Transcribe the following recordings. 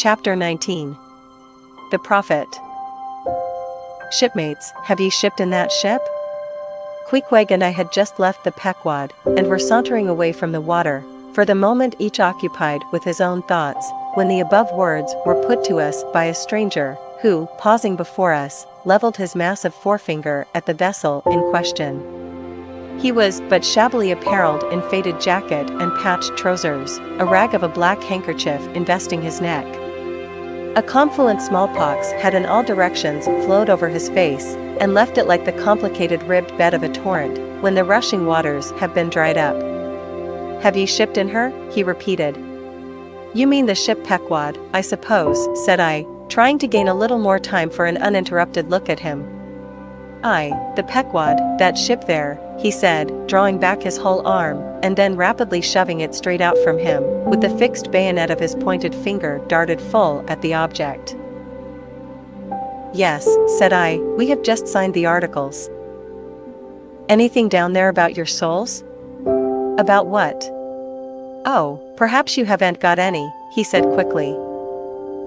Chapter 19. The Prophet. Shipmates, have ye shipped in that ship? Queequeg and I had just left the Pequod, and were sauntering away from the water, for the moment each occupied with his own thoughts, when the above words were put to us by a stranger, who, pausing before us, leveled his massive forefinger at the vessel in question. He was but shabbily apparelled in faded jacket and patched trousers, a rag of a black handkerchief investing his neck. A confluent smallpox had in all directions flowed over his face, and left it like the complicated ribbed bed of a torrent, when the rushing waters have been dried up. Have ye shipped in her? He repeated. You mean the ship Pequod, I suppose, said I, trying to gain a little more time for an uninterrupted look at him. Aye, the Pequod, that ship there, he said, drawing back his whole arm, and then rapidly shoving it straight out from him, with the fixed bayonet of his pointed finger darted full at the object. Yes, said I, we have just signed the articles. Anything down there about your souls? About what? Oh, perhaps you haven't got any, he said quickly.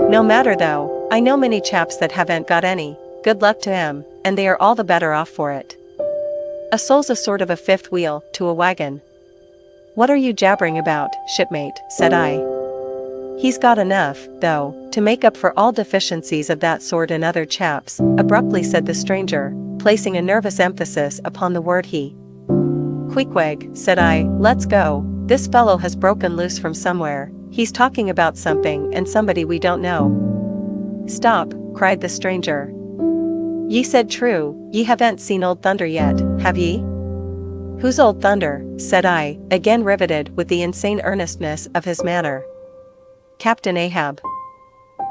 No matter though, I know many chaps that haven't got any, good luck to 'em, and they are all the better off for it. A soul's a sort of a fifth wheel to a wagon. What are you jabbering about, shipmate, said I. He's got enough, though, to make up for all deficiencies of that sort in other chaps, abruptly said the stranger, placing a nervous emphasis upon the word he. Queequeg, said I, let's go, this fellow has broken loose from somewhere, he's talking about something and somebody we don't know. Stop, cried the stranger. Ye said true, ye haven't seen Old Thunder yet, have ye? Who's Old Thunder, said I, again riveted with the insane earnestness of his manner. Captain Ahab.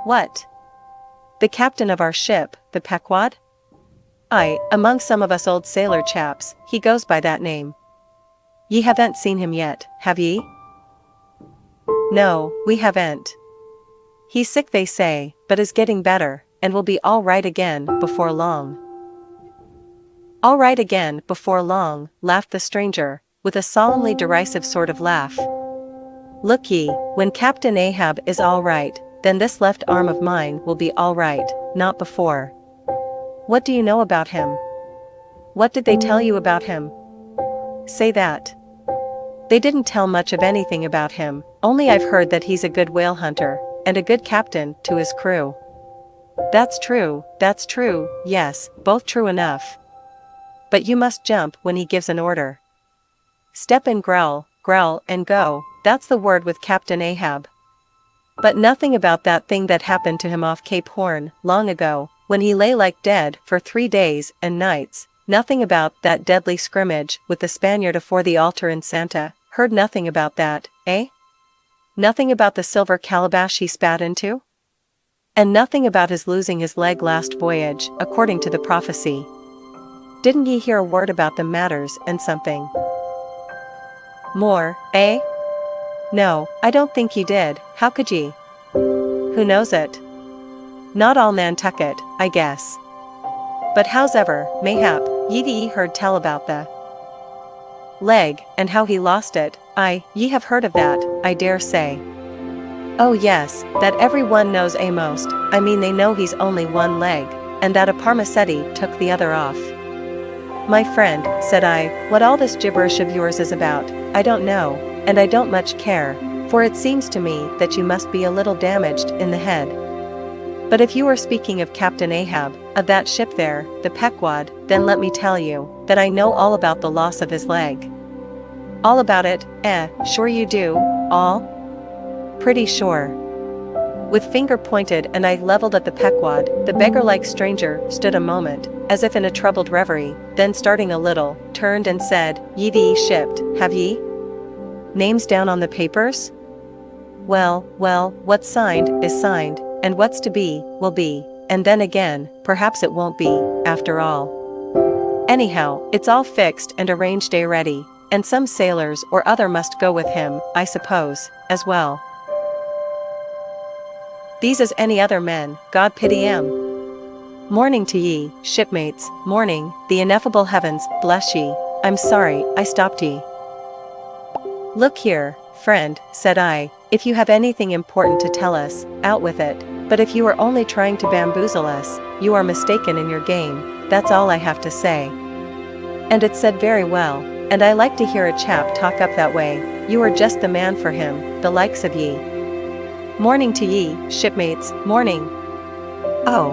What? The captain of our ship, the Pequod? Aye, among some of us old sailor chaps, he goes by that name. Ye haven't seen him yet, have ye? No, we haven't. He's sick they say, but is getting better, and will be all right again before long. All right again before long, laughed the stranger, with a solemnly derisive sort of laugh. Look ye, when Captain Ahab is all right, then this left arm of mine will be all right, not before. What do you know about him? What did they tell you about him? Say that. They didn't tell much of anything about him, only I've heard that he's a good whale hunter, and a good captain to his crew. That's true, yes, both true enough. But you must jump when he gives an order. Step and growl, and go, that's the word with Captain Ahab. But nothing about that thing that happened to him off Cape Horn, long ago, when he lay like dead for 3 days and nights, nothing about that deadly scrimmage with the Spaniard afore the altar in Santa, heard nothing about that, eh? Nothing about the silver calabash he spat into? And nothing about his losing his leg last voyage, according to the prophecy. Didn't ye hear a word about them matters and something? More, eh? No, I don't think ye did, how could ye? Who knows it? Not all Nantucket, I guess. But howsever, mayhap, ye heard tell about the leg, and how he lost it, ye have heard of that, I dare say. Oh yes, that every one knows most, I mean they know he's only one leg, and that a Parmacetti took the other off. My friend, said I, what all this gibberish of yours is about, I don't know, and I don't much care, for it seems to me that you must be a little damaged in the head. But if you are speaking of Captain Ahab, of that ship there, the Pequod, then let me tell you, that I know all about the loss of his leg. All about it, sure you do, all? Pretty sure. With finger pointed and eye leveled at the Pequod, the beggar-like stranger stood a moment, as if in a troubled reverie, then starting a little, turned and said, Ye shipped, have ye? Names down on the papers? Well, what's signed is signed, and what's to be, will be, and then again, perhaps it won't be, after all. Anyhow, it's all fixed and arranged ready, and some sailors or other must go with him, I suppose, as well. These as any other men, God pity 'em. Morning to ye, shipmates, morning, the ineffable heavens bless ye, I'm sorry I stopped ye. Look here, friend, said I, If you have anything important to tell us, out with it, but if you are only trying to bamboozle us, you are mistaken in your game, that's all I have to say. And it said very well, and I like to hear a chap talk up that way, you are just the man for him, the likes of ye. Morning to ye, shipmates, morning. Oh.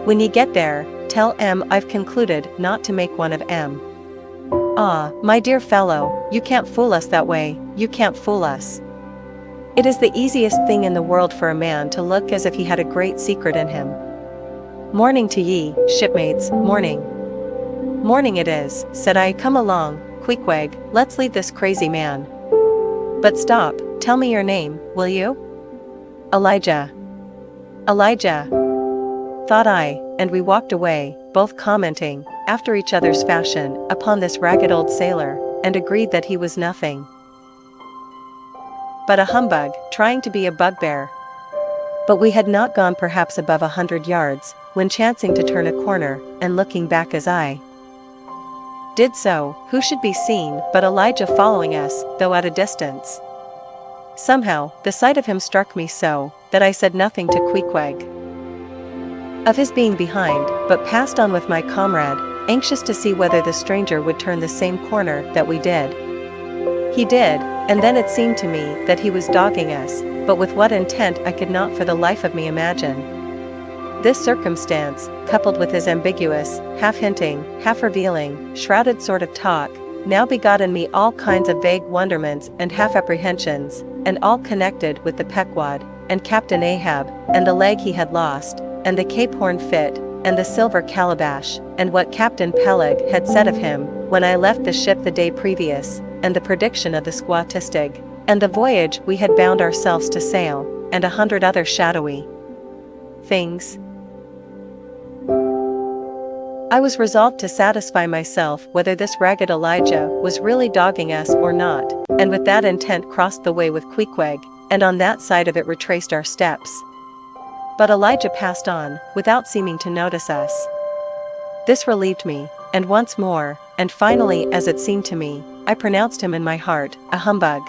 When ye get there, tell M I've concluded not to make one of M. Ah, my dear fellow, you can't fool us that way, you can't fool us. It is the easiest thing in the world for a man to look as if he had a great secret in him. Morning to ye, shipmates, morning. Morning it is, said I, come along, Queequeg, let's leave this crazy man. But stop, tell me your name, will you? Elijah. Elijah. Thought I, and we walked away, both commenting, after each other's fashion, upon this ragged old sailor, and agreed that he was nothing but a humbug, trying to be a bugbear. But we had not gone perhaps above 100 yards, when chancing to turn a corner, and looking back as I did so, who should be seen but Elijah following us, though at a distance. Somehow, the sight of him struck me so, that I said nothing to Queequeg of his being behind, but passed on with my comrade, anxious to see whether the stranger would turn the same corner that we did. He did, and then it seemed to me that he was dogging us, but with what intent I could not for the life of me imagine. This circumstance, coupled with his ambiguous, half-hinting, half-revealing, shrouded sort of talk, now begot in me all kinds of vague wonderments and half-apprehensions, and all connected with the Pequod, and Captain Ahab, and the leg he had lost, and the Cape Horn fit, and the silver calabash, and what Captain Peleg had said of him, when I left the ship the day previous, and the prediction of the Squatistig, and the voyage we had bound ourselves to sail, and 100 other shadowy things. I was resolved to satisfy myself whether this ragged Elijah was really dogging us or not, and with that intent crossed the way with Queequeg, and on that side of it retraced our steps. But Elijah passed on, without seeming to notice us. This relieved me, and once more, and finally as it seemed to me, I pronounced him in my heart, a humbug.